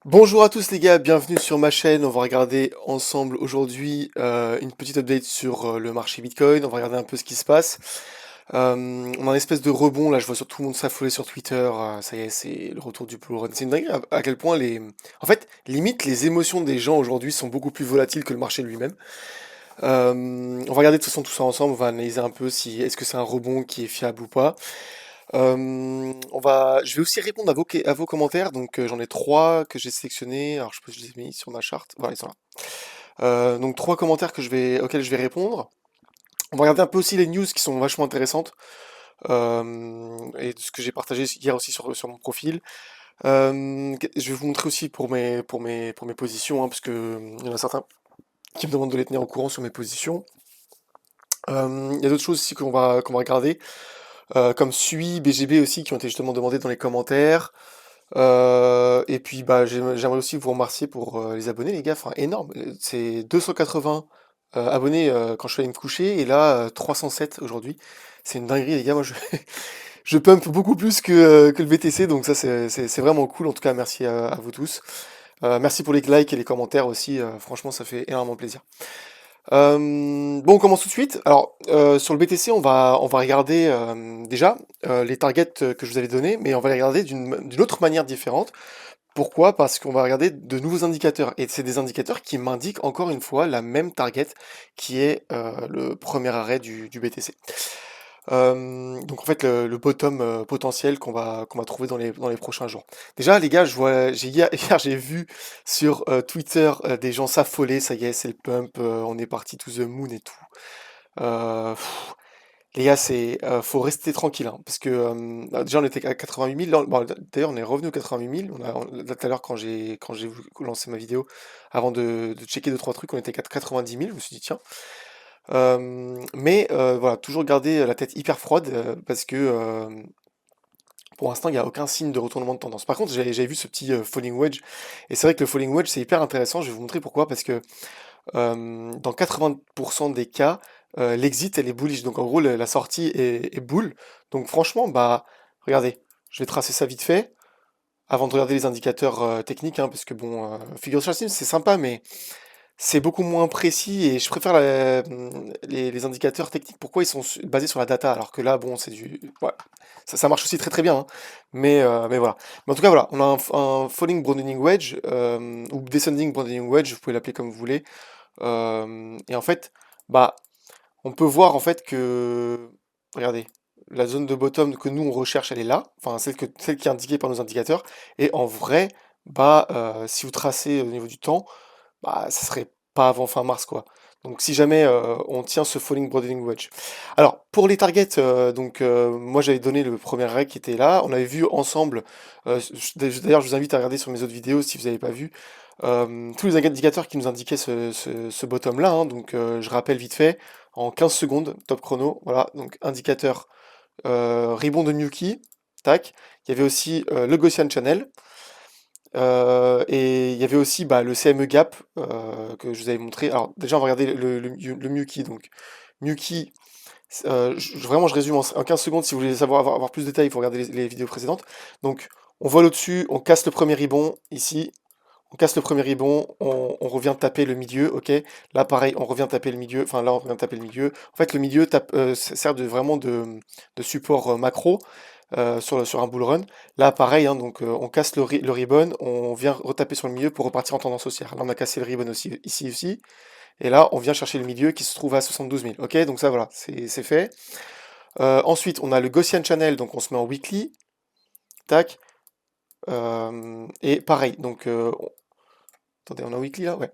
Bonjour à tous les gars, bienvenue sur ma chaîne. On va regarder ensemble aujourd'hui une petite update sur le marché Bitcoin. On va regarder un peu ce qui se passe. On a un espèce de rebond là, je vois sur tout le monde s'affoler sur Twitter. Ça y est, c'est le retour du bull run. C'est une dinguerie à quel point En fait, limite, les émotions des gens aujourd'hui sont beaucoup plus volatiles que le marché lui-même. On va regarder de toute façon tout ça ensemble. On va analyser un peu si est-ce que c'est un rebond qui est fiable ou pas. Je vais aussi répondre à vos commentaires. Donc j'en ai trois que j'ai sélectionnés. Alors je sais pas si je les ai mis sur ma charte. Voilà, ils sont là. Donc trois commentaires auxquels je vais répondre. On va regarder un peu aussi les news qui sont vachement intéressantes et de ce que j'ai partagé hier aussi sur mon profil. Je vais vous montrer aussi pour mes positions, hein, parce que il y en a certains qui me demandent de les tenir au courant sur mes positions. Il y a d'autres choses aussi qu'on va regarder, comme SUI, BGB aussi, qui ont été justement demandées dans les commentaires. Et puis bah j'aimerais aussi vous remercier pour les abonnés les gars, enfin énorme. C'est 280 abonnés quand je suis allé me coucher et là 307 aujourd'hui. C'est une dinguerie les gars, moi je, je pump beaucoup plus que le BTC donc ça c'est vraiment cool. En tout cas merci à vous tous. Merci pour les likes et les commentaires aussi, franchement ça fait énormément plaisir. Bon, on commence tout de suite. Alors, sur le BTC, on va regarder déjà les targets que je vous avais donnés, mais on va les regarder d'une autre manière différente. Pourquoi? Parce qu'on va regarder de nouveaux indicateurs. Et c'est des indicateurs qui m'indiquent encore une fois la même target qui est le premier arrêt du BTC. Donc en fait le bottom potentiel qu'on va trouver dans les prochains jours. Déjà les gars, hier j'ai vu sur Twitter des gens s'affoler, ça y est, c'est le pump, on est parti to the moon et tout. Pff, les gars, faut rester tranquille, hein, parce que déjà on était à 88 000, bon, d'ailleurs on est revenu aux 88 000, là, tout à l'heure quand j'ai lancé ma vidéo, avant de checker deux trois trucs, on était à 90 000, je me suis dit tiens. Mais voilà, toujours garder la tête hyper froide parce que pour l'instant, il n'y a aucun signe de retournement de tendance. Par contre, j'avais vu ce petit falling wedge, et c'est vrai que le falling wedge, c'est hyper intéressant. Je vais vous montrer pourquoi, parce que dans 80% des cas, l'exit, elle est bullish. Donc en gros, la sortie est bull. Donc franchement, bah, regardez, je vais tracer ça vite fait, avant de regarder les indicateurs techniques, hein, parce que bon, figure chassis, c'est sympa, mais c'est beaucoup moins précis et je préfère les indicateurs techniques. Pourquoi ils sont basés sur la data alors que là, bon, c'est du. Ouais, ça marche aussi très très bien, hein. Mais voilà. Mais en tout cas, voilà, on a un falling broadening wedge ou descending broadening wedge, vous pouvez l'appeler comme vous voulez. Et en fait, bah, on peut voir en fait que. Regardez, la zone de bottom que nous on recherche, elle est là, enfin celle qui est indiquée par nos indicateurs. Et en vrai, bah, si vous tracez au niveau du temps, bah, ça serait pas avant fin mars, quoi. Donc si jamais on tient ce falling broadening wedge. Alors pour les targets, moi j'avais donné le premier reg qui était là. On avait vu ensemble. D'ailleurs, je vous invite à regarder sur mes autres vidéos si vous n'avez pas vu tous les indicateurs qui nous indiquaient ce bottom là, hein. Donc je rappelle vite fait en 15 secondes, top chrono. Voilà, donc indicateur rebond de Newkey, tac. Il y avait aussi le Gaussian Channel. Et il y avait aussi bah, le CME Gap que je vous avais montré. Alors déjà on va regarder le Mewkey. Donc Mewkey, vraiment je résume en 15 secondes. Si vous voulez avoir plus de détails, il faut regarder les vidéos précédentes. Donc on vole au-dessus, on casse le premier ribbon ici. On casse le premier ribbon, on revient taper le milieu, ok. Là pareil, on revient taper le milieu, enfin là on revient taper le milieu. En fait le milieu sert vraiment de support macro sur un bull run. Là, pareil, hein, donc on casse le ribbon, on vient retaper sur le milieu pour repartir en tendance haussière. Là, on a cassé le ribbon aussi, ici aussi. Et là, on vient chercher le milieu qui se trouve à 72 000. Ok, donc ça, voilà, c'est fait. Ensuite, on a le Gaussian Channel, donc on se met en weekly. Tac. Et pareil, donc attendez, on a weekly là? Ouais.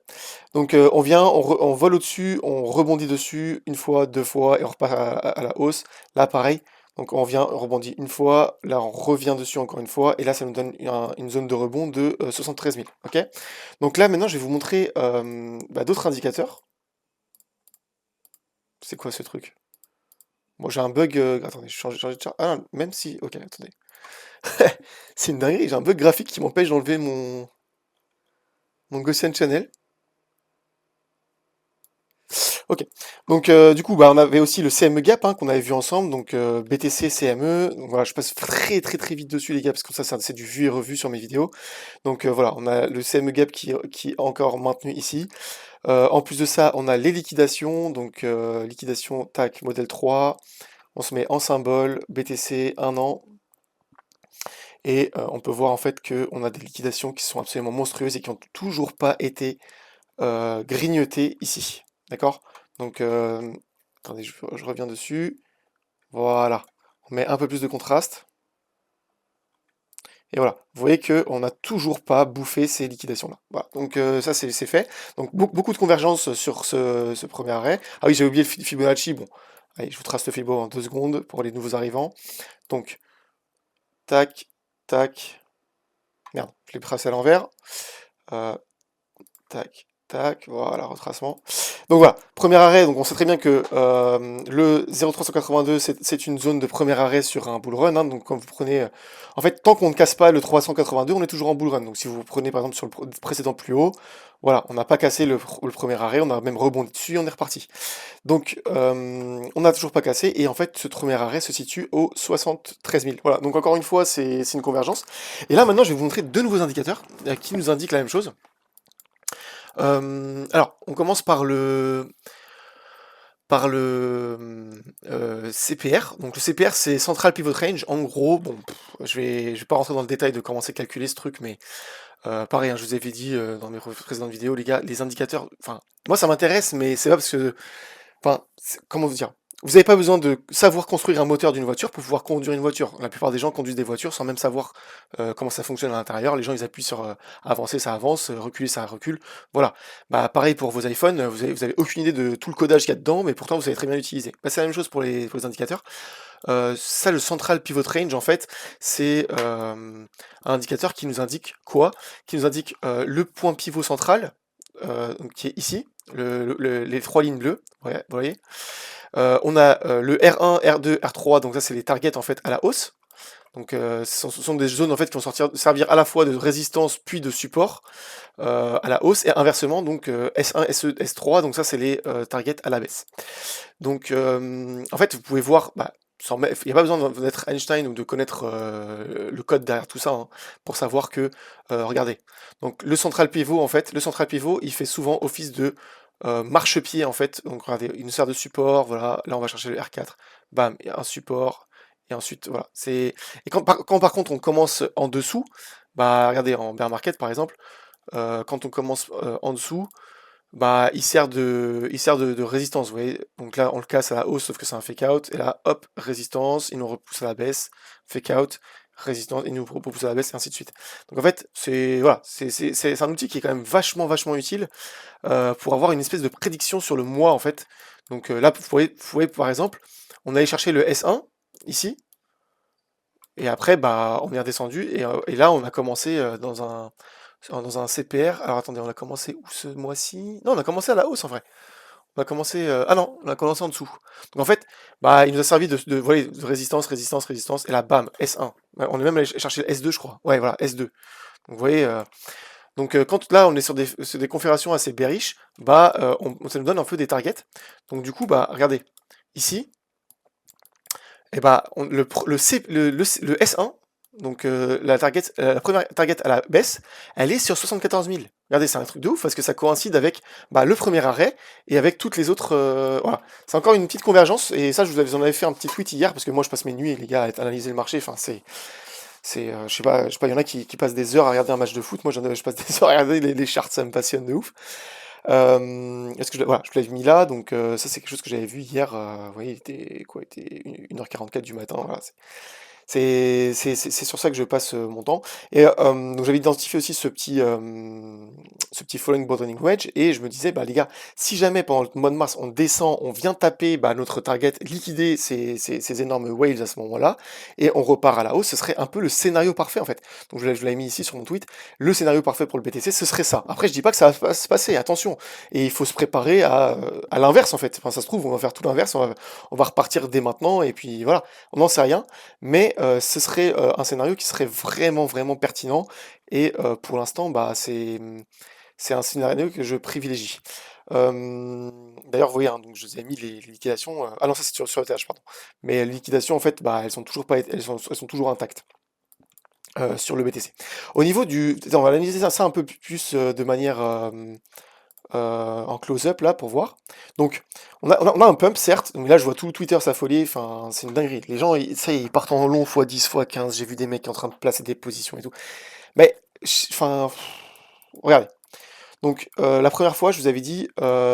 Donc on vient, on vole au-dessus, on rebondit dessus une fois, deux fois, et on repart à la hausse. Là, pareil. Donc on vient, on rebondit une fois, là on revient dessus encore une fois, et là ça nous donne une zone de rebond de 73 000. Ok? Donc là maintenant je vais vous montrer bah, d'autres indicateurs. C'est quoi ce truc? Bon, j'ai un bug. Attendez, je change de chart. Ah, non, même si. Ok, attendez. C'est une dinguerie, j'ai un bug graphique qui m'empêche d'enlever mon Gaussian Channel. Ok. Donc du coup, bah, on avait aussi le CME Gap hein, qu'on avait vu ensemble, donc BTC CME. Donc voilà, je passe très très très vite dessus les gars, parce que ça c'est du vu et revu sur mes vidéos. Donc voilà, on a le CME Gap qui est encore maintenu ici. En plus de ça, on a les liquidations, donc liquidation tac modèle 3. On se met en symbole BTC 1 an. Et on peut voir en fait qu'on a des liquidations qui sont absolument monstrueuses et qui n'ont toujours pas été grignoter ici. D'accord? Donc, attendez, je reviens dessus. Voilà. On met un peu plus de contraste. Et voilà. Vous voyez qu'on n'a toujours pas bouffé ces liquidations-là. Voilà. Donc, ça, c'est fait. Donc, beaucoup de convergence sur ce premier arrêt. Ah oui, j'ai oublié le Fibonacci. Bon, allez, je vous trace le Fibo en 2 secondes pour les nouveaux arrivants. Donc, tac, tac. Merde, je l'ai tracé à l'envers. Euh, Tac, tac, voilà, retracement. Donc voilà, premier arrêt, donc on sait très bien que le 0,382 c'est une zone de premier arrêt sur un bull run, hein, donc quand vous prenez, en fait tant qu'on ne casse pas le 382 on est toujours en bull run, donc si vous prenez par exemple sur le précédent plus haut, voilà, on n'a pas cassé le premier arrêt, on a même rebondi dessus et on est reparti. Donc on n'a toujours pas cassé et en fait ce premier arrêt se situe au 73 000, voilà, donc encore une fois c'est une convergence. Et là maintenant je vais vous montrer deux nouveaux indicateurs qui nous indiquent la même chose. Alors, on commence par le CPR. Donc le CPR, c'est Central Pivot Range. En gros, bon, je vais pas rentrer dans le détail de comment c'est calculé ce truc, mais pareil, hein, je vous avais dit dans mes précédentes vidéos, les gars, les indicateurs, enfin, moi ça m'intéresse, mais c'est pas parce que enfin, comment vous dire? Vous n'avez pas besoin de savoir construire un moteur d'une voiture pour pouvoir conduire une voiture. La plupart des gens conduisent des voitures sans même savoir comment ça fonctionne à l'intérieur. Les gens, ils appuient sur avancer, ça avance, reculer, ça recule. Voilà. Bah, pareil pour vos iPhones, vous avez aucune idée de tout le codage qu'il y a dedans, mais pourtant vous savez très bien l'utiliser. Bah, c'est la même chose pour les indicateurs. Ça, le Central Pivot Range, en fait, c'est un indicateur qui nous indique quoi? Qui nous indique le point pivot central, donc qui est ici, les trois lignes bleues, ouais, vous voyez. On a le R1, R2, R3, donc ça c'est les targets en fait à la hausse. Donc ce sont des zones en fait qui vont servir à la fois de résistance puis de support à la hausse et inversement donc S1, SE, S3, donc ça c'est les targets à la baisse. Donc en fait vous pouvez voir, bah, il n'y a pas besoin d'être Einstein ou de connaître le code derrière tout ça hein, pour savoir que, regardez, donc le central pivot en fait, le central pivot il fait souvent office de marchepied en fait, donc regardez, il nous sert de support, voilà, là on va chercher le R4, bam, il y a un support, et ensuite voilà, et quand par contre on commence en dessous, bah regardez en bear market par exemple, quand on commence en dessous, bah, il sert de résistance, vous voyez. Donc là, on le casse à la hausse, sauf que c'est un fake out. Et là, hop, résistance, il nous repousse à la baisse, fake out, résistance, il nous repousse à la baisse, et ainsi de suite. Donc en fait, voilà, c'est un outil qui est quand même vachement, vachement utile pour avoir une espèce de prédiction sur le mois, en fait. Donc là, vous voyez, par exemple, on allait chercher le S1, ici, et après, bah, on est redescendu, et là, on a commencé dans un CPR. Alors attendez, on a commencé où ce mois-ci? Non, on a commencé à la hausse en vrai. On a commencé. Ah non, on a commencé en dessous. Donc en fait, bah, il nous a servi voilà, de résistance, résistance, résistance, et là, bam, S1. Ouais, on est même allé chercher le S2, je crois. Ouais, voilà, S2. Donc vous voyez, donc quand là on est sur des configurations assez bearish, bah, ça nous donne un peu des targets. Donc du coup, bah, regardez, ici, et bah, le S1, donc la première target à la baisse, elle est sur 74 000. Regardez, c'est un truc de ouf parce que ça coïncide avec bah, le premier arrêt et avec toutes les autres. Voilà, c'est encore une petite convergence et ça, vous en avais fait un petit tweet hier parce que moi, je passe mes nuits, les gars, à analyser le marché. Enfin, je sais pas, il y en a qui passent des heures à regarder un match de foot. Moi, je passe des heures à regarder les charts, ça me passionne de ouf. Est-ce que voilà, je l'avais mis là, donc ça c'est quelque chose que j'avais vu hier. Vous voyez, il était quoi? Il était 1h44 du matin. Voilà, c'est sur ça que je passe mon temps. Et donc j'avais identifié aussi ce petit following bottoming wedge, et je me disais, bah les gars, si jamais pendant le mois de mars on descend, on vient taper bah, notre target, liquider ces énormes whales à ce moment-là, et on repart à la hausse, ce serait un peu le scénario parfait en fait. Donc je l'avais mis ici sur mon tweet, le scénario parfait pour le BTC, ce serait ça. Après je dis pas que ça va pas se passer, attention, et il faut se préparer à l'inverse en fait. Enfin ça se trouve, on va faire tout l'inverse, on va repartir dès maintenant, et puis voilà, on n'en sait rien. Mais ce serait un scénario qui serait vraiment, vraiment pertinent. Et pour l'instant, bah, c'est un scénario que je privilégie. D'ailleurs, vous voyez, hein, donc je vous ai mis les liquidations. Ah non, ça c'est sur ETH, pardon. Mais les liquidations, en fait, bah, elles sont toujours pas, elles sont toujours intactes sur le BTC. Au niveau du, on va analyser ça un peu plus de manière en close-up là pour voir. Donc, on a un pump, certes. Donc là, je vois tout Twitter s'affoler. Enfin, c'est une dinguerie. Les gens, ça y est, ils partent en long x10, x15. J'ai vu des mecs en train de placer des positions et tout. Mais, enfin, regardez. Donc, la première fois, je vous avais dit,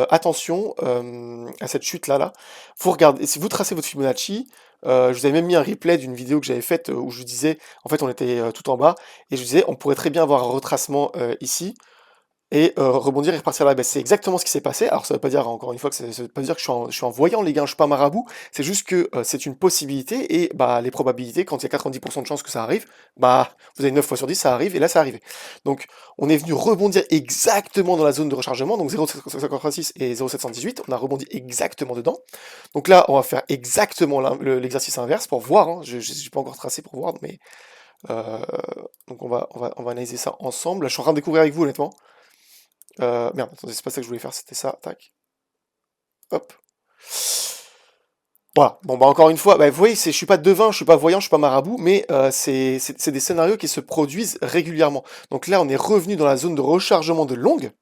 attention à cette chute-là, là. Faut regarder, si vous tracez votre Fibonacci, je vous avais même mis un replay d'une vidéo que j'avais faite où je vous disais, en fait, on était tout en bas, et je vous disais, on pourrait très bien avoir un retracement ici, et rebondir et repartir à la baisse. C'est exactement ce qui s'est passé. Alors ça veut pas dire, encore une fois, ça veut pas dire que je suis en voyant, les gars, je suis pas marabout. C'est juste que c'est une possibilité, et bah les probabilités, quand il y a 90% de chances que ça arrive, bah vous avez 9 fois sur 10, ça arrive, et là ça arrive. Donc on est venu rebondir exactement dans la zone de rechargement, donc 0,756 et 0,718, on a rebondi exactement dedans. Donc là, on va faire exactement l'exercice inverse pour voir, hein. Je n'ai pas encore tracé pour voir, mais euh, donc on va analyser ça ensemble. Là, je suis en train de découvrir avec vous, honnêtement. Merde, attendez, c'est pas ça que je voulais faire, c'était ça, tac, hop. Voilà, bon bah encore une fois, bah, vous voyez, je suis pas devin, je suis pas voyant, je suis pas marabout, mais c'est des scénarios qui se produisent régulièrement. Donc là, on est revenu dans la zone de rechargement de longue,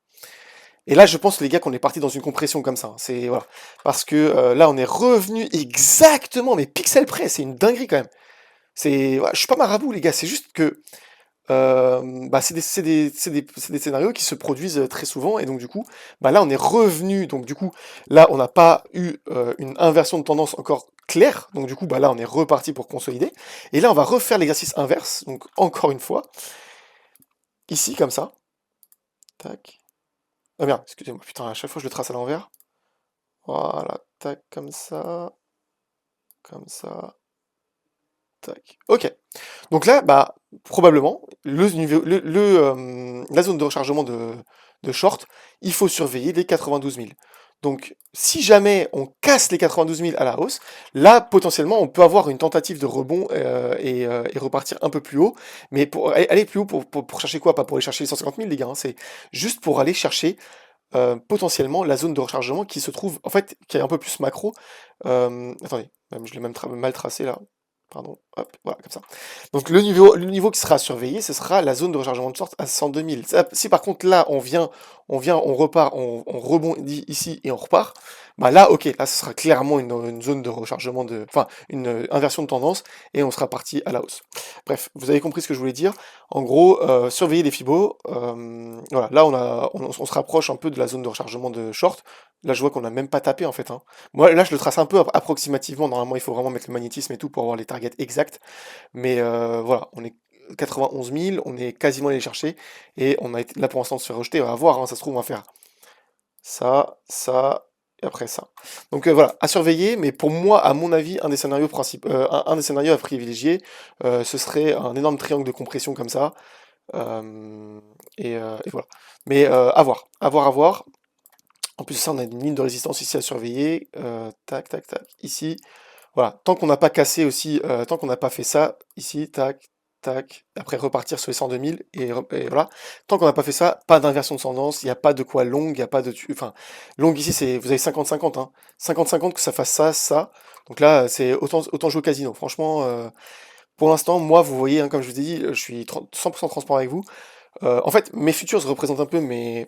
et là, je pense, les gars, qu'on est parti dans une compression comme ça, hein. C'est, voilà, parce que là, on est revenu exactement, mais pixel près, c'est une dinguerie quand même. Ouais, je suis pas marabout, les gars, c'est juste que bah, c'est des scénarios qui se produisent très souvent, et donc du coup, bah là on est revenu, donc du coup, là on n'a pas eu une inversion de tendance encore claire, donc du coup, bah là on est reparti pour consolider, et là on va refaire l'exercice inverse, donc encore une fois, ici comme ça, tac, ah merde, excusez-moi, putain, à chaque fois je le trace à l'envers, voilà, tac, comme ça, tac, ok. Donc là, bah, probablement, la zone de rechargement de short, il faut surveiller les 92 000. Donc, si jamais on casse les 92 000 à la hausse, là, potentiellement, on peut avoir une tentative de rebond et repartir un peu plus haut. Mais pour aller plus haut, pour chercher quoi? Pas pour aller chercher les 150 000, les gars, hein, c'est juste pour aller chercher potentiellement la zone de rechargement qui se trouve, en fait, qui est un peu plus macro. Attendez, même, je l'ai même mal tracé là. Pardon, hop, voilà, comme ça. Donc le niveau qui sera surveillé, ce sera la zone de rechargement de sorte à 102 000. Si par contre là, on repart, on rebondit ici et on repart, bah là, ok, là, ce sera clairement une zone de rechargement enfin, une inversion de tendance, et on sera parti à la hausse. Bref, vous avez compris ce que je voulais dire. En gros, surveiller les fibos. Voilà, là, on se rapproche un peu de la zone de rechargement de short. Là, je vois qu'on n'a même pas tapé, en fait, hein. Moi, là, je le trace un peu approximativement. Normalement, il faut vraiment mettre le magnétisme et tout pour avoir les targets exacts. Mais voilà, on est 91 000, on est quasiment allé chercher. Et on a été là pour l'instant de se faire rejeter. On va voir, hein, ça se trouve, on va faire ça, et après ça. Donc voilà, à surveiller. Mais pour moi, à mon avis, un des scénarios principaux, un des scénarios à privilégier, ce serait un énorme triangle de compression comme ça. Et voilà. Mais à voir, à voir, à voir. En plus de ça, on a une ligne de résistance ici à surveiller. Tac, tac, tac. Ici. Voilà. Tant qu'on n'a pas cassé aussi, tant qu'on n'a pas fait ça, ici, tac, tac. Après repartir sur les 102 000. Et voilà. Tant qu'on n'a pas fait ça, pas d'inversion de tendance. Il n'y a pas de quoi long. Il n'y a pas de. Enfin, long ici, vous avez 50-50, hein. 50-50 que ça fasse ça, ça. Donc là, c'est autant jouer au casino. Franchement, pour l'instant, moi, vous voyez, hein, comme je vous ai dit, je suis 100% transparent avec vous. En fait, mes futurs représentent un peu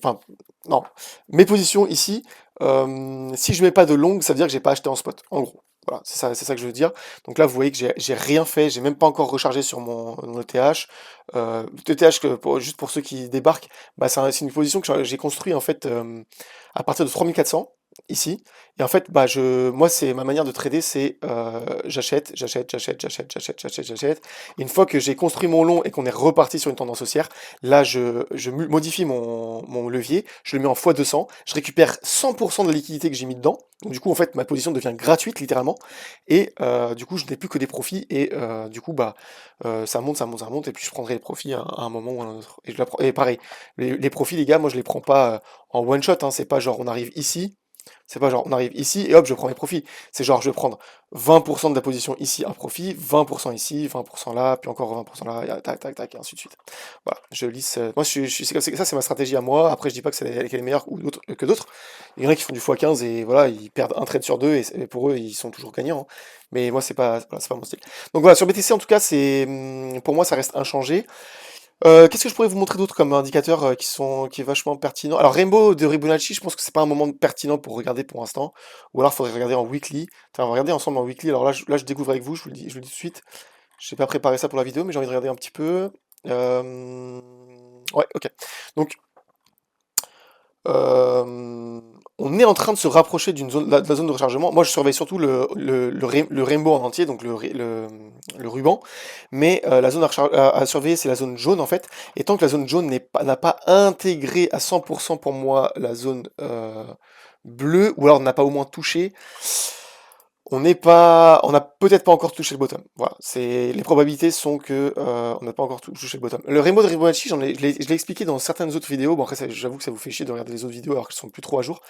enfin, non, mes positions ici. Si je mets pas de longue, ça veut dire que j'ai pas acheté en spot, en gros. Voilà, c'est ça que je veux dire. Donc là, vous voyez que j'ai rien fait, j'ai même pas encore rechargé sur mon ETH. ETH, juste pour ceux qui débarquent, bah, c'est une position que j'ai construite en fait à partir de 3400 ici. Et en fait, bah, moi, c'est ma manière de trader, c'est j'achète. Et une fois que j'ai construit mon long et qu'on est reparti sur une tendance haussière, là, je modifie mon levier, je le mets en x200, je récupère 100% de la liquidité que j'ai mis dedans. Donc du coup, en fait, ma position devient gratuite, littéralement. Et du coup, je n'ai plus que des profits. Et du coup, bah, ça monte, ça monte, ça monte. Et puis, je prendrai les profits à un moment ou à un autre. Et pareil, les profits, les gars, moi, je les prends pas en one shot, hein. C'est pas genre, on arrive ici. C'est pas genre, on arrive ici et hop, je prends mes profits. C'est genre, je vais prendre 20% de la position ici, un profit, 20% ici, 20% là, puis encore 20% là, et tac, tac, tac, et ainsi de suite. Voilà, je lisse. Moi, c'est comme ça, c'est ma stratégie à moi. Après, je dis pas que qu'elle est meilleure ou que d'autres. Il y en a qui font du x15 et voilà, ils perdent un trade sur deux et pour eux, ils sont toujours gagnants, hein. Mais moi, voilà, c'est pas mon style. Donc voilà, sur BTC, en tout cas, pour moi, ça reste inchangé. Qu'est-ce que je pourrais vous montrer d'autre comme indicateur qui est vachement pertinent? Alors Rainbow de Fibonacci, je pense que c'est pas un moment pertinent pour regarder pour l'instant, ou alors il faudrait regarder en weekly. Tiens, on va regarder ensemble en weekly. Alors là, je découvre avec vous, je vous le dis tout de suite. Je n'ai pas préparé ça pour la vidéo, mais j'ai envie de regarder un petit peu. Euh, Ouais, ok. Donc euh, on est en train de se rapprocher de la zone de rechargement. Moi, je surveille surtout le rainbow en entier, donc le ruban. Mais la zone à surveiller, c'est la zone jaune en fait. Et tant que la zone jaune n'a pas intégré à 100% pour moi la zone bleue, ou alors n'a pas au moins touché, on n'a peut-être pas encore touché le bottom. Voilà, les probabilités sont que on n'a pas encore touché le bottom. Le Rainbow de Fibonacci, je l'ai expliqué dans certaines autres vidéos. Bon après, j'avoue que ça vous fait chier de regarder les autres vidéos alors qu'elles sont plus trop à jour.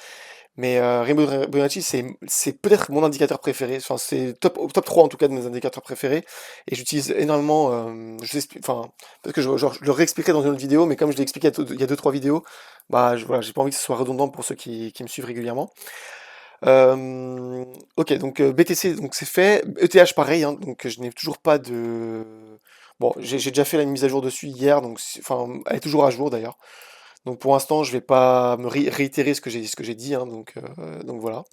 Mais Rainbow de Fibonacci, c'est peut-être mon indicateur préféré. Enfin, c'est top 3 en tout cas de mes indicateurs préférés. Et j'utilise énormément. Enfin, peut-être que je le réexpliquerai dans une autre vidéo, mais comme je l'ai expliqué il y a 2-3 vidéos, bah voilà, j'ai pas envie que ce soit redondant pour ceux qui me suivent régulièrement. Ok, donc BTC, donc c'est fait. ETH, pareil, hein, donc je n'ai toujours pas de. Bon, j'ai déjà fait la mise à jour dessus hier, donc enfin, elle est toujours à jour d'ailleurs. Donc pour l'instant, je vais pas me réitérer ce que j'ai dit, hein, donc voilà.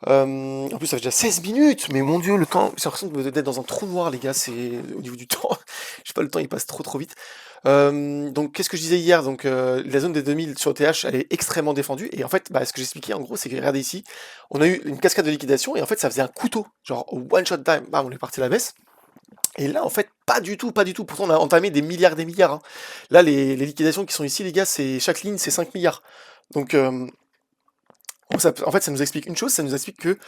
En plus, ça fait déjà 16 minutes, mais mon Dieu, le temps, j'ai l'impression d'être dans un trou noir, les gars, c'est au niveau du temps. Je sais pas, le temps il passe trop trop vite. Donc, qu'est-ce que je disais hier? Donc, la zone des 2000 sur TH, elle est extrêmement défendue. Et en fait, bah, ce que j'expliquais en gros, c'est que regardez ici, on a eu une cascade de liquidation et en fait, ça faisait un couteau, genre one shot time, bam, on est parti à la baisse. Et là, en fait, pas du tout, pas du tout. Pourtant, on a entamé des milliards, hein. Là, les liquidations qui sont ici, les gars, chaque ligne, c'est 5 milliards. Donc, en fait, ça nous explique une chose, ça nous explique que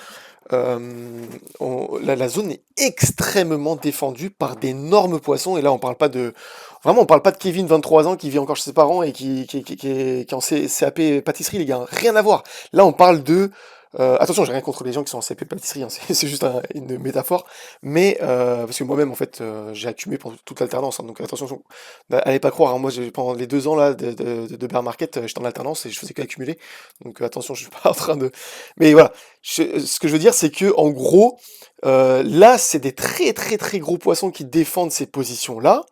la zone est extrêmement défendue par d'énormes poissons. Et là, on parle pas de. Vraiment, on parle pas de Kevin, 23 ans, qui vit encore chez ses parents et qui est en CAP pâtisserie, les gars. Rien à voir. Là, on parle de. Attention, j'ai rien contre les gens qui sont en CAP pâtisserie, hein, c'est juste une métaphore. Mais, parce que moi-même, en fait, j'ai accumulé pendant toute l'alternance, hein, donc attention, allez pas croire, hein, moi, pendant les 2 ans là, de bear market, j'étais en alternance et je faisais qu'accumuler. Donc attention, je suis pas en train de. Mais voilà. Ce que je veux dire, c'est que en gros, là, c'est des très très très gros poissons qui défendent ces positions-là,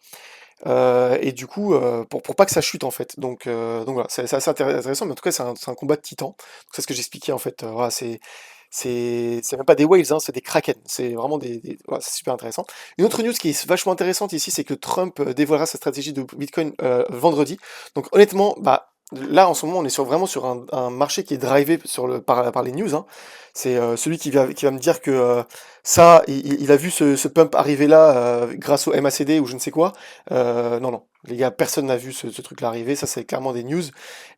et du coup, pour pas que ça chute en fait. Donc voilà, c'est assez intéressant, mais en tout cas, c'est un combat de titans. C'est ce que j'expliquais en fait. Voilà, c'est même pas des whales, hein, c'est des kraken. C'est vraiment voilà, c'est super intéressant. Une autre news qui est vachement intéressante ici, c'est que Trump dévoilera sa stratégie de Bitcoin vendredi. Donc honnêtement, bah là en ce moment, on est vraiment sur un marché qui est drivé par les news, hein. C'est celui qui va me dire que ça, il a vu ce pump arriver là grâce au MACD ou je ne sais quoi. Non, non, les gars, personne n'a vu ce truc-là arriver. Ça, c'est clairement des news.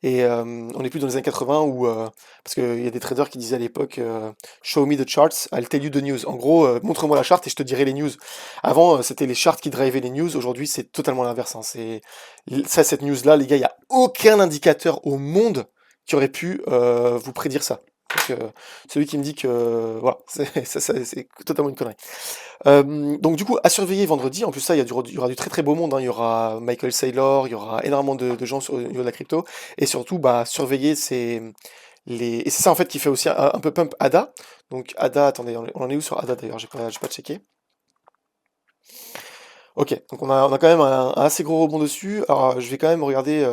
Et on n'est plus dans les années 80 où parce qu'il y a des traders qui disaient à l'époque Show me the charts, I'll tell you the news. En gros, montre-moi la charte et je te dirai les news. Avant, c'était les charts qui drivaient les news. Aujourd'hui, c'est totalement l'inverse, hein. Cette news-là, les gars, il n'y a aucun indicateur au monde qui aurait pu vous prédire ça. Donc, celui qui me dit que voilà, c'est totalement une connerie. Donc du coup, à surveiller vendredi. En plus ça, il y aura du très très beau monde, hein. Il y aura Michael Saylor, il y aura énormément de gens au niveau de la crypto. Et surtout, bah, surveiller et c'est ça en fait qui fait aussi un peu pump ADA. Donc ADA, attendez, on en est où sur ADA d'ailleurs? J'ai pas checké. Ok, donc on a quand même un assez gros rebond dessus. Alors je vais quand même regarder,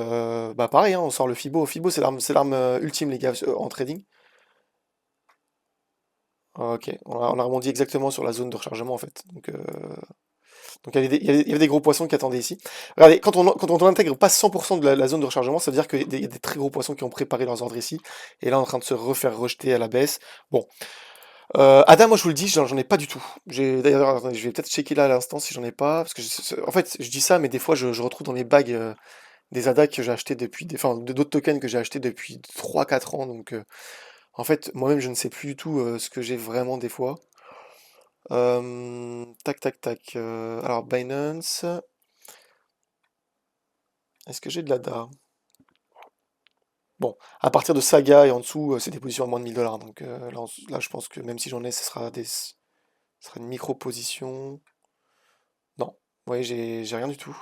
bah pareil, hein, on sort le Fibo. Fibo c'est l'arme ultime les gars en trading. Ok, on a rebondi exactement sur la zone de rechargement en fait. Donc il y avait des gros poissons qui attendaient ici. Regardez, quand on intègre pas 100% de la zone de rechargement, ça veut dire qu'il y a des très gros poissons qui ont préparé leurs ordres ici, et là en train de se refaire rejeter à la baisse. Bon, Ada, moi je vous le dis, j'en ai pas du tout. D'ailleurs, attendez, je vais peut-être checker là à l'instant si j'en ai pas, parce que en fait je dis ça, mais des fois je retrouve dans mes bags des ADA que j'ai acheté enfin d'autres tokens que j'ai acheté depuis 3 4 ans, donc en fait moi-même je ne sais plus du tout ce que j'ai vraiment des fois. Tac tac tac. Alors Binance. Est-ce que j'ai de l'ADA? Bon, à partir de Saga et en dessous, c'est des positions à moins de 1000 $. Donc là, là, je pense que même si j'en ai, ce sera une micro-position. Non, vous voyez, j'ai rien du tout.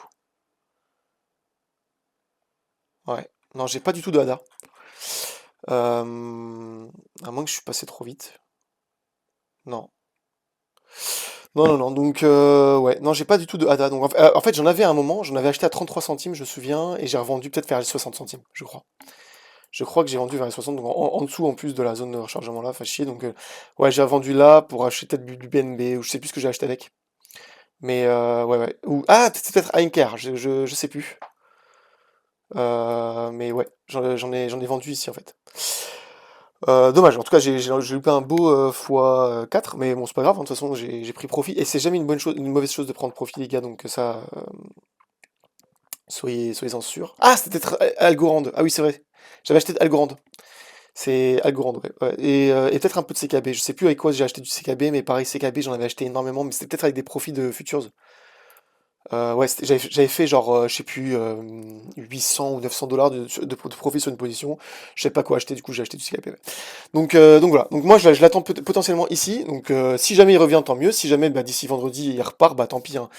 Ouais, non, j'ai pas du tout de ADA. À moins que je suis passé trop vite. Non. Non, non, non, donc ouais, non, j'ai pas du tout de ADA. Donc en fait, j'en avais à un moment, j'en avais acheté à 33 centimes, je me souviens, et j'ai revendu peut-être vers les 60 centimes, je crois. Je crois que j'ai vendu vers les 60, donc en dessous en plus de la zone de rechargement là, enfin chier. Donc ouais, j'ai vendu là pour acheter peut-être du BNB, ou je sais plus ce que j'ai acheté avec. Mais ouais, ouais. Ou, ah, c'est peut-être Heinker, je sais plus. Mais ouais, j'en ai vendu ici en fait. Dommage, en tout cas j'ai loupé un beau fois 4, mais bon c'est pas grave, hein, de toute façon j'ai pris profit, et c'est jamais une bonne chose, une mauvaise chose de prendre profit les gars, donc ça, soyez-en sûrs. Ah c'était peut-être Algorand, ah oui c'est vrai, j'avais acheté Algorand, c'est Algorand, ouais, ouais. Et peut-être un peu de CKB, je sais plus avec quoi j'ai acheté du CKB, mais pareil CKB j'en avais acheté énormément, mais c'était peut-être avec des profits de Futures. Ouais, j'avais fait genre, je sais plus, 800 ou 900 $ de profit sur une position. Je sais pas quoi acheter, du coup j'ai acheté du CKP. Ouais. Donc voilà. Donc moi je l'attends potentiellement ici. Donc si jamais il revient, tant mieux. Si jamais bah, d'ici vendredi il repart, bah tant pis, hein.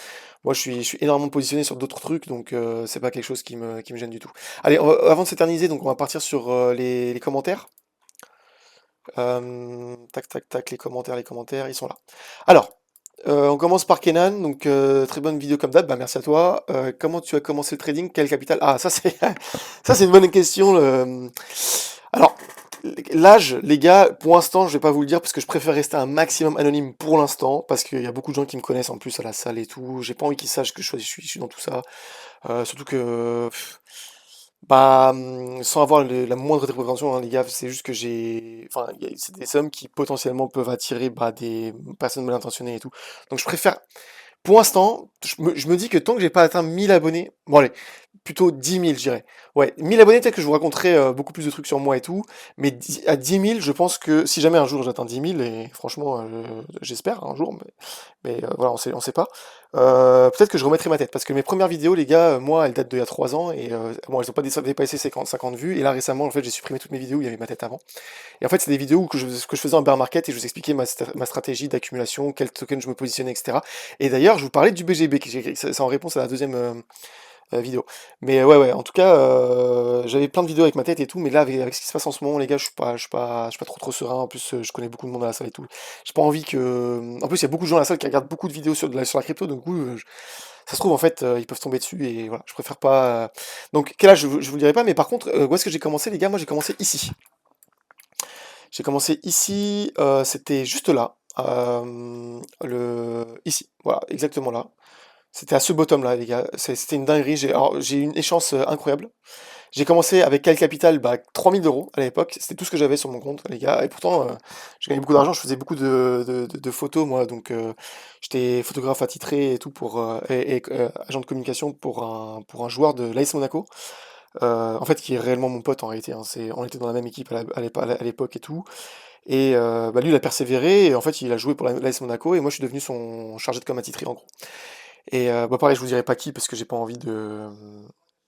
Moi je suis énormément positionné sur d'autres trucs, donc c'est pas quelque chose qui me gêne du tout. Allez, avant de s'éterniser, donc on va partir sur les commentaires. Tac, tac, tac, les commentaires, ils sont là. Alors, on commence par Kenan, donc très bonne vidéo comme d'hab, bah merci à toi. Comment tu as commencé le trading? Quel capital? Ah, ça c'est ça c'est une bonne question. Alors, l'âge, les gars, pour l'instant, je vais pas vous le dire parce que je préfère rester un maximum anonyme pour l'instant, parce qu'il y a beaucoup de gens qui me connaissent en plus à la salle et tout. J'ai pas envie qu'ils sachent que je suis dans tout ça. Surtout que bah, sans avoir la moindre prévention, hein, les gars, c'est juste que enfin, c'est des sommes qui potentiellement peuvent attirer bah, des personnes mal intentionnées et tout. Donc je préfère, pour l'instant, je me dis que tant que j'ai pas atteint 1000 abonnés, bon allez, plutôt 10 000 je dirais. Ouais, 1000 abonnés, peut-être que je vous raconterai beaucoup plus de trucs sur moi et tout, mais à 10 000, je pense que si jamais un jour j'atteins 10 000, et franchement, j'espère un jour, mais voilà, on sait pas. Peut-être que je remettrai ma tête, parce que mes premières vidéos, les gars, moi, elles datent d'il y a 3 ans, et bon, elles ont pas dépassé 50 vues, et là récemment, en fait, j'ai supprimé toutes mes vidéos où il y avait ma tête avant. Et en fait, c'est des vidéos que je faisais en bear market, et je vous expliquais ma stratégie d'accumulation, quel token je me positionnais, etc. Et d'ailleurs, je vous parlais du BGB, c'est en réponse à la deuxième vidéo. Mais ouais, ouais, en tout cas, j'avais plein de vidéos avec ma tête et tout, mais là, avec ce qui se passe en ce moment, les gars, je suis pas trop serein. En plus, je connais beaucoup de monde à la salle et tout. J'ai pas envie que. En plus, il y a beaucoup de gens à la salle qui regardent beaucoup de vidéos sur la crypto, donc du coup, ça se trouve, en fait, ils peuvent tomber dessus, et voilà, je préfère pas. Donc, quel âge, je vous le dirai pas, mais par contre, où est-ce que j'ai commencé, les gars? Moi, j'ai commencé ici. J'ai commencé ici, c'était juste là. Ici, voilà, exactement là. C'était à ce bottom-là, les gars. C'était une dinguerie. J'ai eu une échéance incroyable. J'ai commencé avec quel capital? Bah, 3000 € à l'époque. C'était tout ce que j'avais sur mon compte, les gars. Et pourtant, je gagnais beaucoup d'argent. Je faisais beaucoup de photos, moi. Donc, j'étais photographe attitré et tout et agent de communication pour un joueur de l'AS Monaco. En fait, qui est réellement mon pote en réalité, hein. On était dans la même équipe à l'époque et tout. Et bah, lui, il a persévéré. Et en fait, il a joué pour l'AS Monaco. Et moi, je suis devenu son chargé de com attitré, en gros. Et bah, pareil, je vous dirai pas qui parce que j'ai pas envie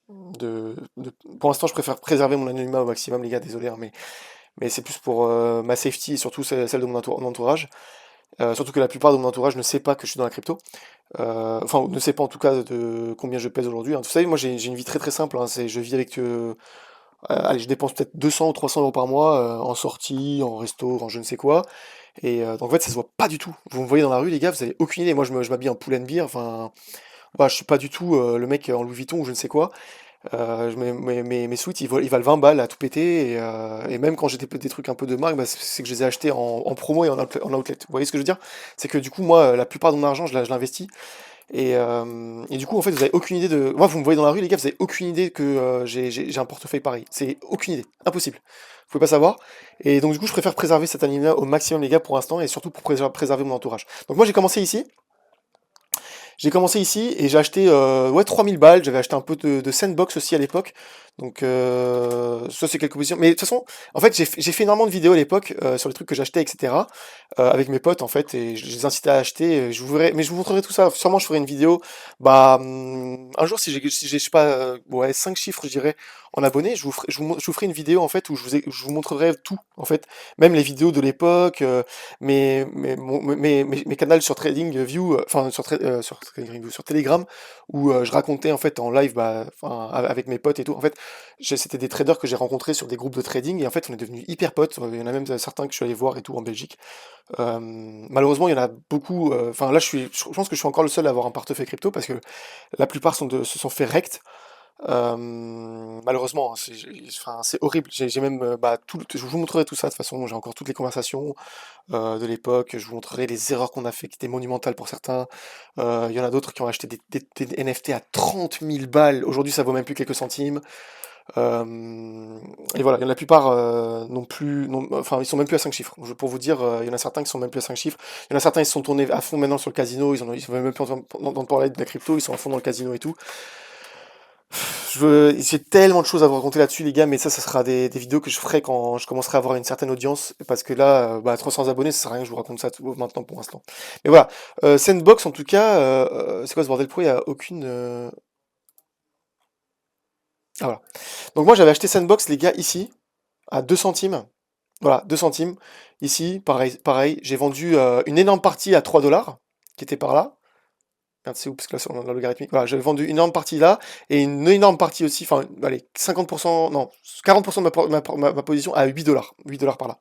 Pour l'instant, je préfère préserver mon anonymat au maximum, les gars, désolé, hein, mais c'est plus pour ma safety et surtout celle de mon entourage. Surtout que la plupart de mon entourage ne sait pas que je suis dans la crypto. Enfin, ne sait pas en tout cas de combien je pèse aujourd'hui, hein. Vous savez, moi j'ai une vie très très simple, hein, je vis avec. Allez, je dépense peut-être 200 ou 300 € par mois en sortie, en resto, en je ne sais quoi. Et donc en fait, ça se voit pas du tout. Vous me voyez dans la rue, les gars, vous avez aucune idée. Moi, je m'habille en pull and beer. Enfin, bah, je suis pas du tout le mec en Louis Vuitton ou je ne sais quoi. Mes suites, ils valent 20 balles à tout péter. Et même quand j'ai des trucs un peu de marque, bah, c'est que je les ai achetés en promo et en outlet. Vous voyez ce que je veux dire? C'est que du coup, moi, la plupart de mon argent, je l'investis. Et du coup, en fait, vous avez aucune idée de. Moi, vous me voyez dans la rue, les gars, vous avez aucune idée que j'ai un portefeuille pareil. C'est aucune idée. Impossible. Vous pouvez pas savoir. Et donc, du coup, je préfère préserver cette anime-là au maximum, les gars, pour l'instant, et surtout pour préserver mon entourage. Donc, moi, j'ai commencé ici. J'ai commencé ici et j'ai acheté ouais 3000 balles, j'avais acheté un peu de Sandbox aussi à l'époque. Donc ça c'est quelques positions. Mais de toute façon, en fait j'ai fait énormément de vidéos à l'époque sur les trucs que j'achetais, etc. Avec mes potes en fait, et je les incitais à acheter. Mais je vous montrerai tout ça. Sûrement je ferai une vidéo. Bah un jour si j'ai je sais pas ouais 5 chiffres je dirais en abonnés, je vous ferai une vidéo en fait où je vous montrerai tout en fait, même les vidéos de l'époque, mes canaux sur TradingView, enfin sur TradingView, sur Telegram, où je racontais en fait en live, bah, enfin, avec mes potes et tout. En fait, c'était des traders que j'ai rencontrés sur des groupes de trading et en fait on est devenus hyper potes. Il y en a même certains que je suis allé voir et tout en Belgique. Malheureusement, il y en a beaucoup. Enfin là, je pense que je suis encore le seul à avoir un portefeuille crypto parce que la plupart se sont fait rect. Malheureusement, hein, enfin, c'est horrible. J'ai même, bah, je vous montrerai tout ça de toute façon. J'ai encore toutes les conversations de l'époque. Je vous montrerai les erreurs qu'on a fait qui étaient monumentales pour certains. Il y en a d'autres qui ont acheté des NFT à 30 000 balles. Aujourd'hui, ça vaut même plus quelques centimes. Et voilà, il y en a la plupart non plus, enfin, ils sont même plus à 5 chiffres. Pour vous dire, il y en a certains qui sont même plus à 5 chiffres. Il y en a certains, ils se sont tournés à fond maintenant sur le casino. Ils sont même plus entendre parler de la crypto. Ils sont à fond dans le casino et tout. J'ai tellement de choses à vous raconter là-dessus, les gars, mais ça sera des vidéos que je ferai quand je commencerai à avoir une certaine audience, parce que là, bah, 300 abonnés, ça sert à rien que je vous raconte ça maintenant pour l'instant. Mais voilà, Sandbox, en tout cas, c'est quoi ce bordel? Pourquoi il n'y a aucune... Ah voilà. Donc moi, j'avais acheté Sandbox, les gars, ici, à 2 centimes. Voilà, 2 centimes. Ici, pareil, j'ai vendu une énorme partie à 3 dollars, qui était par là. Merde, c'est où? Parce que là, c'est dans logarithmique. Voilà, j'avais vendu une énorme partie là, et une énorme partie aussi, enfin, allez, 50%, non, 40% de ma position à 8 dollars. 8 dollars par là.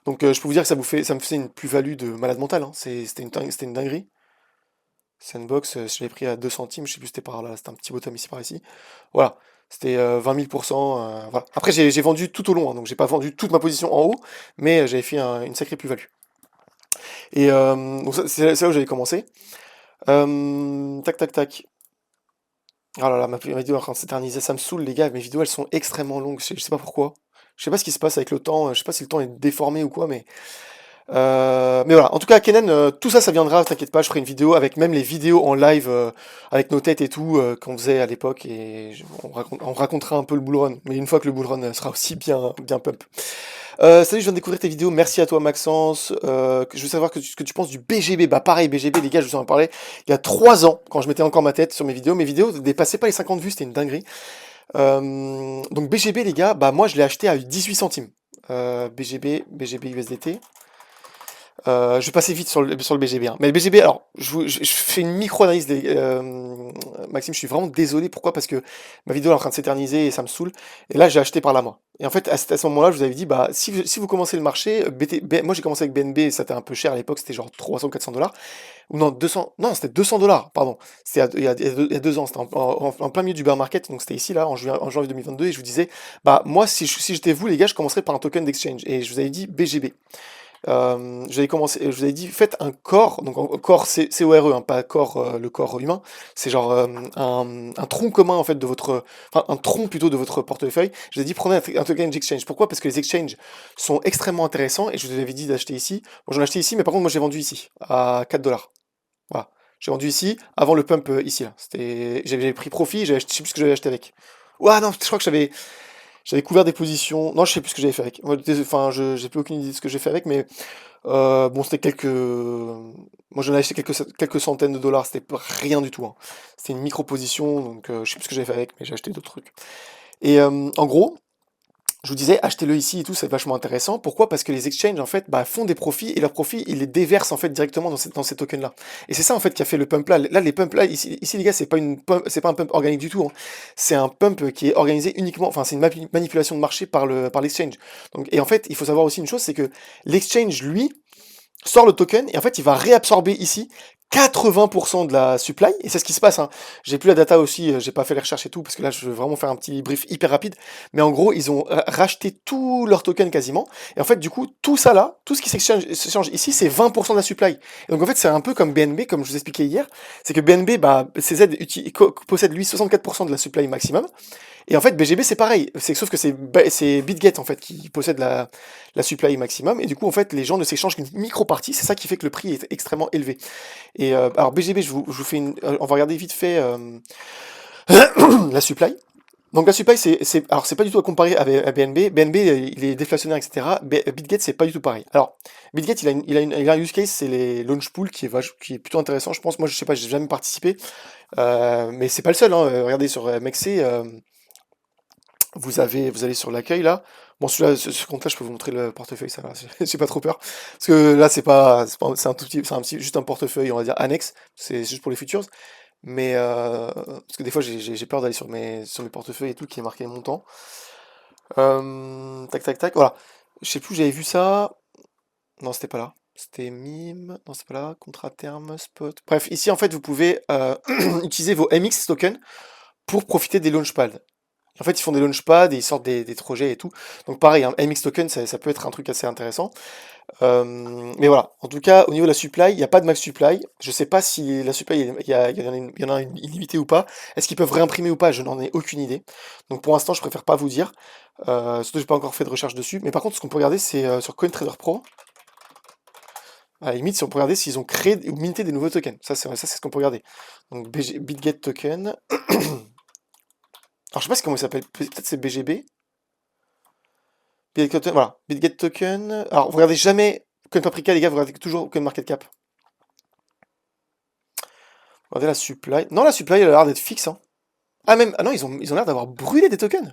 Donc, je peux vous dire que ça me faisait une plus-value de malade mental, hein. C'était une dinguerie. Sandbox, je l'avais pris à 2 centimes, je sais plus, c'était par là, c'était un petit bottom ici par ici. Voilà, c'était 20 000%. Voilà. Après, j'ai vendu tout au long, hein, donc j'ai pas vendu toute ma position en haut, mais j'avais fait une sacrée plus-value. Et donc, c'est là où j'avais commencé. Tac, tac, tac. Oh là là, ma vidéo est en train de s'éterniser, ça me saoule les gars, mes vidéos elles sont extrêmement longues, je sais pas pourquoi. Je sais pas ce qui se passe avec le temps, je sais pas si le temps est déformé ou quoi, mais voilà. En tout cas, Kennen, tout ça, ça viendra, t'inquiète pas, je ferai une vidéo avec même les vidéos en live, avec nos têtes et tout, qu'on faisait à l'époque, et on racontera un peu le bull run, mais une fois que le bull run sera aussi bien pump. Salut, je viens de découvrir tes vidéos, merci à toi Maxence. Je veux savoir ce que tu penses du BGB. Bah pareil, BGB, les gars, je vous en parlais il y a 3 ans, quand je mettais encore ma tête sur mes vidéos. Mes vidéos dépassaient pas les 50 vues, c'était une dinguerie. Donc BGB, les gars, bah moi je l'ai acheté à 18 centimes. BGB USDT. Je vais passer vite sur le BGB, hein. Mais le BGB, alors, je fais une micro-analyse Maxime, je suis vraiment désolé. Pourquoi? Parce que ma vidéo est en train de s'éterniser et ça me saoule. Et là, j'ai acheté par là, moi. Et en fait, à ce moment-là, je vous avais dit, bah, si vous commencez le marché, moi j'ai commencé avec BNB, et ça était un peu cher à l'époque, c'était genre 300 ou 400 dollars. Ou non, 200, non, c'était 200 dollars, pardon. C'était il y a 2 ans, c'était en plein milieu du bear market, donc c'était ici, là, en janvier 2022, et je vous disais, bah, moi, si j'étais vous, les gars, je commencerais par un token d'exchange. Et je vous avais dit BGB. Je vous avais dit, faites un core, donc core CORE, hein, pas corps, le corps humain, c'est genre un tronc commun en fait enfin un tronc plutôt de votre portefeuille. Je vous ai dit, prenez un token d'exchange. Pourquoi? Parce que les exchanges sont extrêmement intéressants et je vous avais dit d'acheter ici. Bon, j'en ai acheté ici, mais par contre, moi j'ai vendu ici à 4 dollars. Voilà. J'ai vendu ici avant le pump ici là. J'avais pris profit, je sais plus ce que j'avais acheté avec. Ouah non, je crois que j'avais couvert des positions. Non, je sais plus ce que j'avais fait avec. Enfin, j'ai plus aucune idée de ce que j'ai fait avec, mais bon, c'était moi, j'en ai acheté quelques centaines de dollars. C'était rien du tout, hein. C'était une micro-position, donc je sais plus ce que j'avais fait avec, mais j'ai acheté d'autres trucs. Et en gros, je vous disais, achetez-le ici et tout, c'est vachement intéressant. Pourquoi? Parce que les exchanges, en fait, bah, font des profits et leurs profits, ils les déversent, en fait, directement dans ces tokens-là. Et c'est ça, en fait, qui a fait le pump là. Là, les pumps là, ici les gars, c'est pas un pump organique du tout, hein. C'est un pump qui est organisé uniquement, enfin, c'est une manipulation de marché par l'exchange. Donc, et en fait, il faut savoir aussi une chose, c'est que l'exchange, lui, sort le token et en fait il va réabsorber ici 80% de la supply et c'est ce qui se passe, hein. J'ai plus la data aussi, j'ai pas fait les recherches et tout parce que là je veux vraiment faire un petit brief hyper rapide, mais en gros ils ont racheté tous leurs tokens quasiment et en fait du coup tout ça là, tout ce qui s'échange ici c'est 20% de la supply. Et donc en fait c'est un peu comme BNB comme je vous expliquais hier, c'est que BNB bah CZ possède lui 64% de la supply maximum Et en fait, BGB, c'est pareil. Sauf que c'est BitGet, en fait, qui possède la supply maximum. Et du coup, en fait, les gens ne s'échangent qu'une micro-partie. C'est ça qui fait que le prix est extrêmement élevé. Et alors, BGB, je vous fais on va regarder vite fait la supply. Donc la supply, alors c'est pas du tout à comparer à BNB. BNB, il est déflationnaire, etc. BitGet, c'est pas du tout pareil. Alors, BitGet, il a un use case, c'est les launch pools qui est plutôt intéressant, je pense. Moi, je sais pas, j'ai jamais participé, mais c'est pas le seul, hein. Regardez sur MXC, vous allez sur l'accueil là. Bon, celui-là, ce compte-là, je peux vous montrer le portefeuille, ça va. J'ai pas trop peur. Parce que là, c'est un tout petit, juste un portefeuille, on va dire annexe. C'est juste pour les futures. Mais parce que des fois j'ai peur d'aller sur mes portefeuilles et tout qui est marqué montant. Tac tac tac, voilà. Je sais plus, j'avais vu ça. Non, c'était pas là. C'était mime. Non, c'est pas là. Contrat terme, spot. Bref, ici en fait vous pouvez utiliser vos MX tokens pour profiter des launchpads. En fait, ils font des launchpads et ils sortent des projets et tout. Donc pareil, un MX token, ça peut être un truc assez intéressant. Mais voilà, en tout cas, au niveau de la supply, il n'y a pas de max supply. Je sais pas si la supply, il y en a une illimitée ou pas. Est-ce qu'ils peuvent réimprimer ou pas? Je n'en ai aucune idée. Donc pour l'instant, je préfère pas vous dire. Surtout, j'ai pas encore fait de recherche dessus. Mais par contre, ce qu'on peut regarder, c'est sur CoinTrader Pro. À la limite, si on peut regarder s'ils ont créé ou minté des nouveaux tokens. Ça, c'est ce qu'on peut regarder. Donc BitGet token. Alors je sais pas comment il s'appelle. Peut-être c'est BGB. BitGet token, voilà. BitGet token. Alors vous regardez jamais CoinPaprika, les gars, vous regardez toujours CoinMarketCap. Regardez la supply. Non, la supply, elle a l'air d'être fixe, hein. Ah, même. Ah non, ils ont l'air d'avoir brûlé des tokens.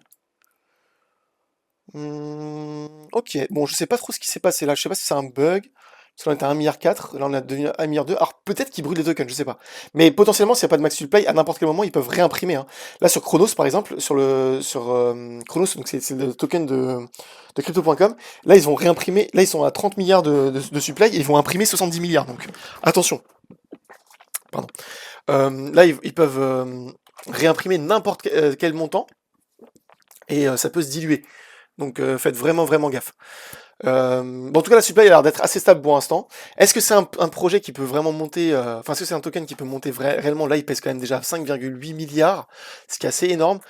Ok. Bon, je sais pas trop ce qui s'est passé là. Je sais pas si c'est un bug. Parce qu'on était à 1,4 milliard. Là, on a devenu 1,2 milliard. Alors, peut-être qu'ils brûlent des tokens, je sais pas. Mais potentiellement, s'il n'y a pas de max supply, à n'importe quel moment, ils peuvent réimprimer, hein. Là, sur Chronos, par exemple, sur Chronos, donc c'est le token de crypto.com. Là, ils vont réimprimer. Là, ils sont à 30 milliards de supply et ils vont imprimer 70 milliards. Donc, attention. Pardon. Là, ils peuvent réimprimer n'importe quel montant et ça peut se diluer. Donc faites vraiment vraiment gaffe. Bon, en tout cas, la supply a l'air d'être assez stable pour l'instant. Est-ce que c'est un projet qui peut vraiment monter, enfin, est-ce que c'est un token qui peut monter réellement? Là, il pèse quand même déjà 5,8 milliards, ce qui est assez énorme.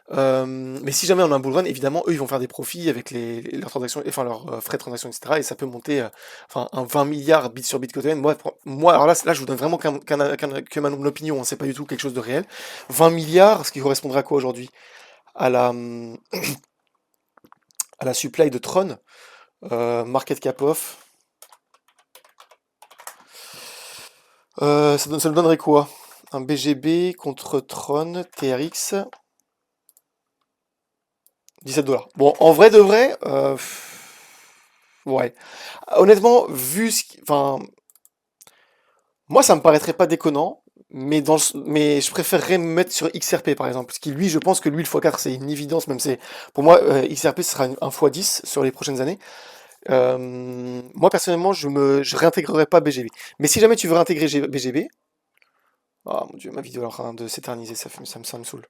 Mais si jamais on a un bull run, évidemment, eux, ils vont faire des profits avec leurs transactions, enfin leurs frais de transaction, etc. Et ça peut monter, enfin, un 20 milliards bit sur Bitcoin. Moi, alors là, je vous donne vraiment que ma humble opinion, hein, c'est pas du tout quelque chose de réel. 20 milliards, ce qui correspondrait à quoi aujourd'hui? À la supply de Tron, market cap off. Ça me donnerait quoi? Un BGB contre Tron, TRX, 17 $. Bon, en vrai de vrai, ouais. Honnêtement, enfin, moi ça me paraîtrait pas déconnant, mais je préférerais me mettre sur XRP par exemple, parce que lui, je pense que lui, le x4, c'est une évidence, même pour moi, XRP sera un x10 sur les prochaines années. Moi personnellement, je réintégrerai pas BGB. Mais si jamais tu veux réintégrer BGB, ah mon dieu, ma vidéo est en train de s'éterniser, ça me saoule.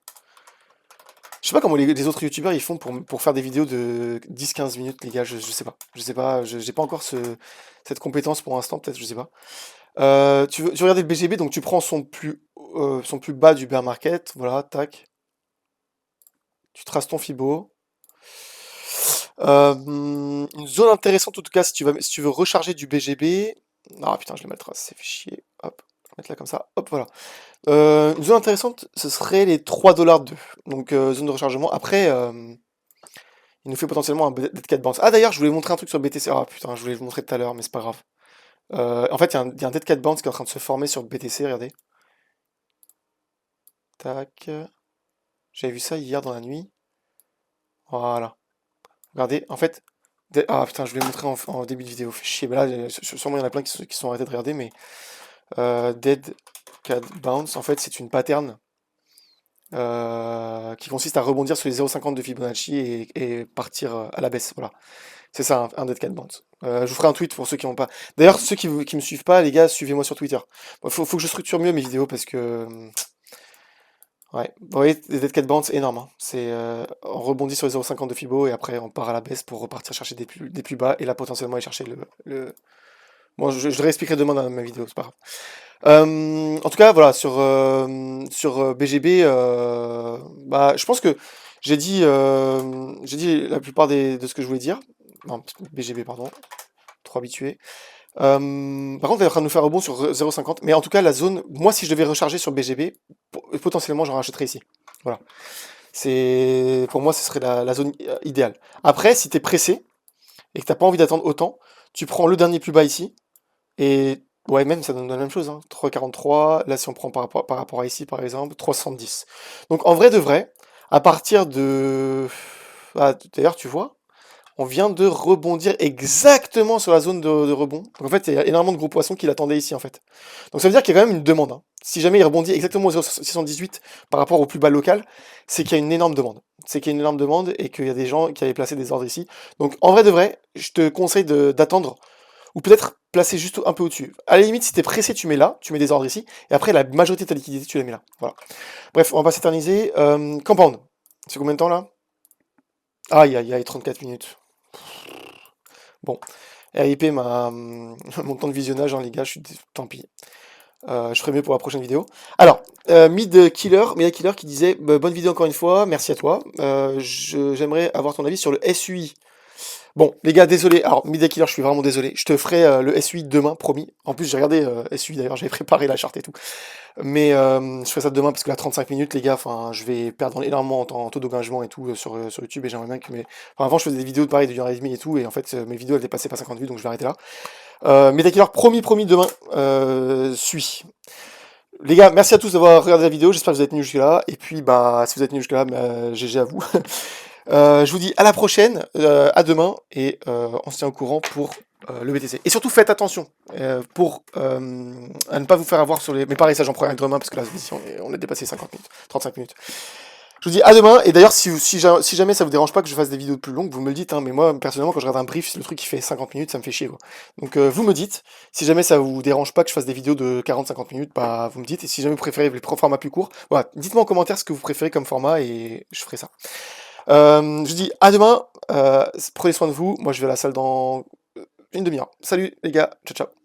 Je sais pas comment les autres youtubeurs ils font pour faire des vidéos de 10-15 minutes, les gars, je sais pas. Je sais pas, j'ai pas encore cette compétence pour l'instant, peut-être, je sais pas. Tu veux regarder le BGB, donc tu prends son plus bas du bear market, voilà, tac. Tu traces ton Fibo. Une zone intéressante en tout cas si tu veux recharger du BGB. Ah putain, je l'ai mal tracé, ça fait chier. Hop, je vais mettre là comme ça. Hop, voilà. Une zone intéressante, ce serait les 3,2 $. Donc zone de rechargement. Après, il nous fait potentiellement un dead cat bounce. Ah d'ailleurs, je voulais vous montrer un truc sur BTC. Ah putain, je voulais vous montrer tout à l'heure, mais c'est pas grave. En fait, il y a un dead cat bounce qui est en train de se former sur BTC, regardez. Tac. J'avais vu ça hier dans la nuit. Voilà. Regardez, en fait. Ah putain, je voulais montrer en début de vidéo. Fait chier. Mais là, sûrement il y en a plein qui sont arrêtés de regarder, mais. Dead cat bounce, en fait, c'est une pattern qui consiste à rebondir sur les 0,50 de Fibonacci et partir à la baisse. Voilà. C'est ça, un dead cat bounce. Je vous ferai un tweet pour ceux qui n'ont pas. D'ailleurs, ceux qui me suivent pas, les gars, suivez-moi sur Twitter. Bon, faut que je structure mieux mes vidéos parce que. Ouais, vous voyez, les dead cat bounce énorme, hein. On rebondit sur les 0,50 de Fibo et après on part à la baisse pour repartir chercher des plus bas et là potentiellement aller chercher Bon, je le réexpliquerai demain dans ma vidéo, c'est pas grave. En tout cas, voilà, sur BGB, bah, je pense que j'ai dit la plupart de ce que je voulais dire. Non, BGB, pardon. Trop habitué. Par contre, elle est en train de nous faire rebond sur 0,50. Mais en tout cas, la zone, moi, si je devais recharger sur BGB, potentiellement, j'en rachèterais ici. Voilà. Pour moi, ce serait la zone idéale. Après, si tu es pressé et que t'as pas envie d'attendre autant, tu prends le dernier plus bas ici. Et ouais, même ça donne la même chose, hein. 3,43. Là, si on prend par rapport à ici, par exemple, 3,70. Donc, en vrai de vrai, à partir de... Ah, d'ailleurs, tu vois, on vient de rebondir exactement sur la zone de rebond. Donc en fait, il y a énormément de gros poissons qui l'attendaient ici en fait. Donc ça veut dire qu'il y a quand même une demande, hein. Si jamais il rebondit exactement au 0,618 par rapport au plus bas local, c'est qu'il y a une énorme demande. C'est qu'il y a une énorme demande et qu'il y a des gens qui avaient placé des ordres ici. Donc en vrai de vrai, je te conseille d'attendre ou peut-être placer juste un peu au-dessus. À la limite, si t'es pressé, tu mets là, tu mets des ordres ici, et après la majorité de ta liquidité, tu la mets là. Voilà. Bref, on va pas s'éterniser. Compound. C'est combien de temps là? Aïe aïe aïe, 34 minutes. Bon, RIP mon temps de visionnage, hein, les gars, tant pis. Je ferai mieux pour la prochaine vidéo. Alors, Mid Killer qui disait bonne vidéo encore une fois, merci à toi. J'aimerais avoir ton avis sur le SUI. Bon, les gars, désolé. Alors, Mid Killer, je suis vraiment désolé. Je te ferai le SUI demain, promis. En plus, j'ai regardé SUI d'ailleurs, j'avais préparé la charte et tout. Mais je ferai ça demain parce que là, 35 minutes, les gars, enfin, je vais perdre énormément en taux d'engagement et tout sur YouTube et j'aimerais bien que mes. Enfin, avant, je faisais des vidéos de pareil de 1h30 et tout, et en fait, mes vidéos elles dépassaient pas 50 vues, donc je vais arrêter là. Metakiller, promis, demain, suit. Les gars, merci à tous d'avoir regardé la vidéo, j'espère que vous êtes venus jusque-là, et puis, bah, si vous êtes venus jusque-là, bah, GG à vous. Je vous dis à la prochaine, à demain, et on se tient au courant pour le BTC. Et surtout, faites attention à ne pas vous faire avoir sur les... Mais pareil, ça j'en prends un demain, parce que là, on a dépassé 50 minutes, 35 minutes. Je vous dis à demain, et d'ailleurs, si jamais ça vous dérange pas que je fasse des vidéos plus longues, vous me le dites, hein, mais moi, personnellement, quand je regarde un brief, le truc qui fait 50 minutes, ça me fait chier, quoi. Donc, vous me dites, si jamais ça vous dérange pas que je fasse des vidéos de 40-50 minutes, bah, vous me dites, et si jamais vous préférez les formats plus courts, voilà, dites-moi en commentaire ce que vous préférez comme format, et je ferai ça. Je vous dis à demain, prenez soin de vous, moi je vais à la salle dans une demi-heure. Salut les gars, ciao ciao.